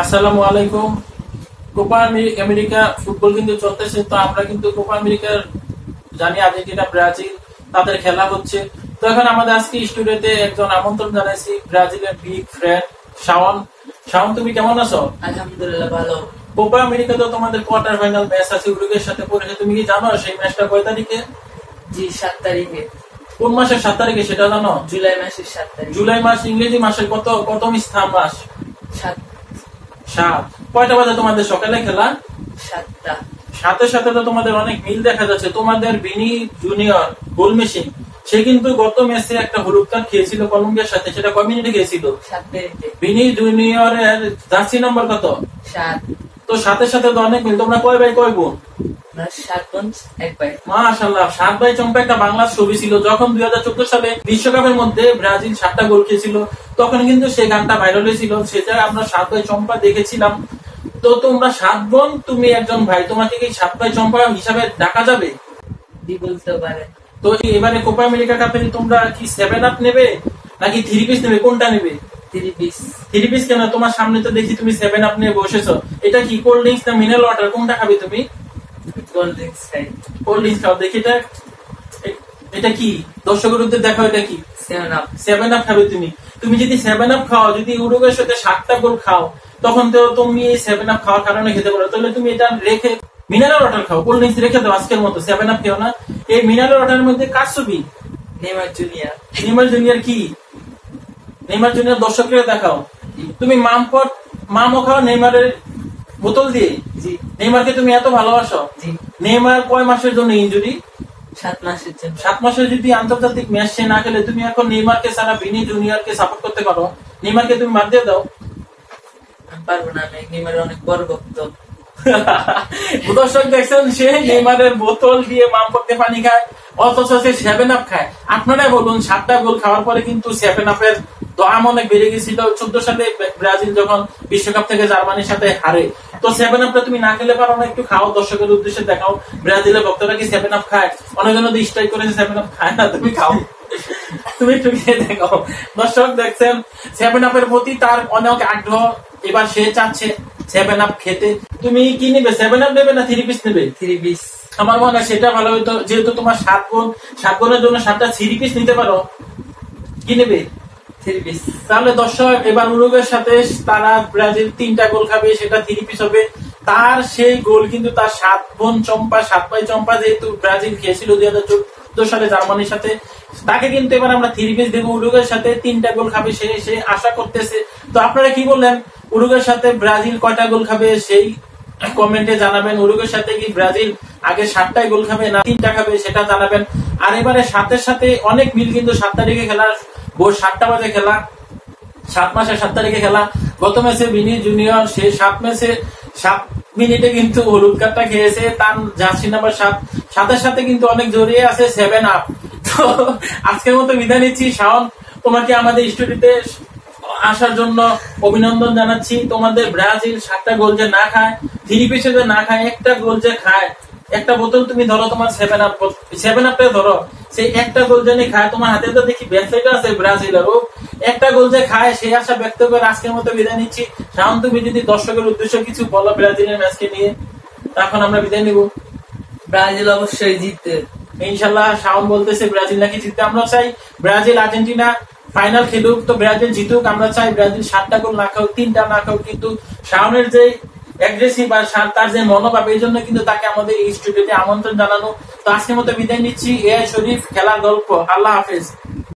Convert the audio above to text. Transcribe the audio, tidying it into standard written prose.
আসসালামু আলাইকুম। Copa America football কিন্তু চলতেছে, তো আমরা কিন্তু কোপা আমেরিকার জানি আর্জেন্টিনা ব্রাজিল তাদের খেলা হচ্ছে। তো এখন আমাদের আজকে স্টুডিওতে একজন আমন্ত্রণ জানাইছি, ব্রাজিলের বিগ ফ্রেন্ড শাওন। শাওন, তুমি কেমন আছো? আলহামদুলিল্লাহ ভালো। কোপা আমেরিকা তো তোমাদের কোয়ার্টার ফাইনাল ম্যাচ আছে উরুগুয়ের সাথে পড়েছে, তুমি কি জানো সেই ম্যাচটা কয় তারিখে? জি 7 তারিখে। কোন মাসের 7 তারিখে সেটা জানো? জুলাই মাসের 7 তারিখ। জুলাই মাস ইংরেজি মাসের কত স্থান মাস? 7। 7। কয়টা বাজে তোমাদের সকালে খেলা? 7টা। সাথে সাথে তো তোমাদের অনেক মিল দেখা যাচ্ছে। তোমাদের বিনি জুনিয়র গোল মেশিন, সে কিন্তু গত ম্যাচে একটা হলুদ কার্ড খেয়েছিল কলম্বিয়ার সাথে, সেটা কয় মিনিটে খেয়েছিল? 7 মিনিটে। বিনি জুনিয়রের জার্সি নাম্বার কত? 7। তো সাথে সাথে তো অনেক মিল। তোমরা কয় ভাই কয় বোন? 7 বোন 1 ভাই। মাশাআল্লাহ, 7 ভাই চম্পা একটা বাংলা ছবি ছিল যখন 2014 সালে বিশ্বকাপের মধ্যে ব্রাজিল 7টা গোল খেয়েছিল, তখন কিন্তু সেই গানটা ভাইরাল হয়েছিল, সেটা আমরা 7 ভাই চম্পা দেখেছিলাম। তো তোমরা 7 বোন, তুমি একজন ভাই, তোমাকে কি 7 ভাই চম্পা হিসাবে ডাকা যাবে? বলতে পারে। তো এবারে কোপা আমেরিকা কাপে তোমরা কি 7 আপ নেবে নাকি 3 পিস নেবে, কোনটা নেবে? 3 পিস। 3 পিস কেন? তোমার সামনে তো দেখি তুমি 7 আপ নিয়ে বসেছো। এটা কি কোল্ড ড্রিঙ্কস না মিনারেল ওয়াটার, কোনটা খাবে তুমি? কোল্ড ড্রিঙ্কস খাই। কোল্ড ড্রিঙ্কস খাও। দেখি এটা কি দর্শকের উদ্দেশ্যে দেখাও, এটা কি? 7 আপ। 7 আপ খাবে তুমি। তুমি যদি 7 আপ খাও, যদি উরুগুয়ের সাথে 7টা গোল খাও, তখন তো তুমি এই 7 আপ খাওয়ার কারণে খেতে পারো। তাহলে তুমি এটা রেখে মিনারেল ওয়াটার খাও, কোল্ড ড্রিঙ্কস রেখে দাও আজকের মতো, 7 আপ খেও না। এই মিনারেল ওয়াটারের মধ্যে কার ছবি? Neymar junior. নেইমার জুনিয়র কি? নেইমার জুনিয়র দর্শকদের দেখাও। তুমি মামও খাও নেইমারের বোতল দিয়ে? জি। নেইমারকে তুমি এত ভালোবাসো? জি। নেইমার কয় মাসের জন্য ইনজুরি? 7 মাসের জন্য। 7 মাসের যদি আন্তর্জাতিক ম্যাচ সে না খেলে, তুমি এখন নেইমারকে ছাড়া ভিনি জুনিয়রকে সাপোর্ট করতে পারো? নেইমারকে তুমি বাদ দিয়ে দাও। পারবো না, আমি নেইমারের অনেক বড় ভক্ত। দর্শক দেখছেন, সে নেইমারের বোতল দিয়ে মাম করতে পানি খায়, অথচ সে 7 আপ খায়। আপনারাই বলুন, 7টা গোল খাওয়ার পরে কিন্তু 7 আপের দাম অনেক বেড়ে গেছিল 14 সালে ব্রাজিল যখন বিশ্বকাপ থেকে জার্মানির সাথে হারে। তো 7 আপটা তুমি না খেলে পারো না, একটু খাও, দর্শকের উদ্দেশ্যে দেখাও। ব্রাজিলের ভক্তরা কি 7 আপ খায়? অনেকজন স্ট্রাইক করেছে 7 আপ খায় না, তুমি খাও, তুমি একটু খেয়ে দেখাও। দর্শক দেখছেন, 7 আপের প্রতি তার অনেক আগ্রহ, এবার সে চাচ্ছে 7 আপ খেতে। তুমি কি নেবে, 7 আপ নেবে না 3 পিস নেবে? 3 পিস। আমার মনে হয় সেটা ভালো হতো, যেহেতু তোমার 7 বোন, 7 বোনের জন্য 7টা 3 পিস নিতে পারো। কি নেবে? 3 পিস। তাহলে দর্শক, এবার উরুগুয়ের সাথে তারা ব্রাজিল 3টা গোল খাবে, সেটা 3 পিস হবে। তার সেই গোল কিন্তু তার 7 বোন চম্পা, 7 ভাই চম্পা, যেহেতু ব্রাজিল খেয়েছিল 2014 সালে জার্মানির সাথে, তাকে কিন্তু এবার আমরা 3 পিস দেবো। উরুগুয়ের সাথে 3টা গোল খাবে সে আশা করতেছে। তো আপনারা কি বললেন, উরুগুয়ের সাথে ব্রাজিল কয়টা গোল খাবে সেই কমেন্টে জানাবেন। উরুগুয়ের সাথে কি ব্রাজিল আগে 7টাই গোল খাবে না 3টা খাবে, সেটা জানাবেন। আর এবারে 7-এর সাথে অনেক মিল, কিন্তু 7 তারিখে খেলা, ভোর 7টা বাজে খেলা, 7 মাসের 7 তারিখে খেলা। গত ম্যাচে বিনি জুনিয়র সে 7 ম্যাচে 7 মিনিটে কিন্তু হলুদ কার্ডটা খেয়েছে, তার জার্সি নাম্বার 7। সাথের সাথে কিন্তু অনেক জড়িয়ে আছে 7 আপ। তো আজকের মতো বিদায় নিচ্ছি। শাওন, তোমাকে আমাদের স্টুডিওতে আসার জন্য অভিনন্দন জানাচ্ছি। তোমাদের ব্রাজিল 7টা গোল যে না খায়, 3 পিসে যে না খায়, একটা গোল যে খায়, একটা বোতল তুমি ধরো, তোমার 7 আপটা ধরো, সেই একটা গোল যে খায়, তোমার হাতে তো দেখি ব্যাটসাইডও আছে ব্রাজিলের, ও একটা গোল যে খায়, সেই আশা ব্যক্ত করে আজকের মতো বিদায় নিচ্ছি। শাওন, তুমি যদি দর্শকের উদ্দেশ্যে কিছু বলো ব্রাজিলের ম্যাচকে নিয়ে, তখন আমরা বিদায় নিব। ব্রাজিল অবশ্যই জিতবে ইনশাল্লাহ। শাওন বলতেছে ব্রাজিল নাকি জিতবে। আমরা চাই ব্রাজিল আর্জেন্টিনা ফাইনাল খেলুক, তো ব্রাজিল জিতুক। আমরা চাই ব্রাজিল 7টা গোল না খাও, 3টা না খাও, কিন্তু শাওনের যে অ্যাগ্রেসিভ আর তার যে মনোভাব, এই জন্য কিন্তু তাকে আমাদের এই স্টুডিওতে আমন্ত্রণ জানানো। তো আজকের মতো বিদায় নিচ্ছি। এআই শরীফ, খেলার গল্প। আল্লাহ হাফেজ।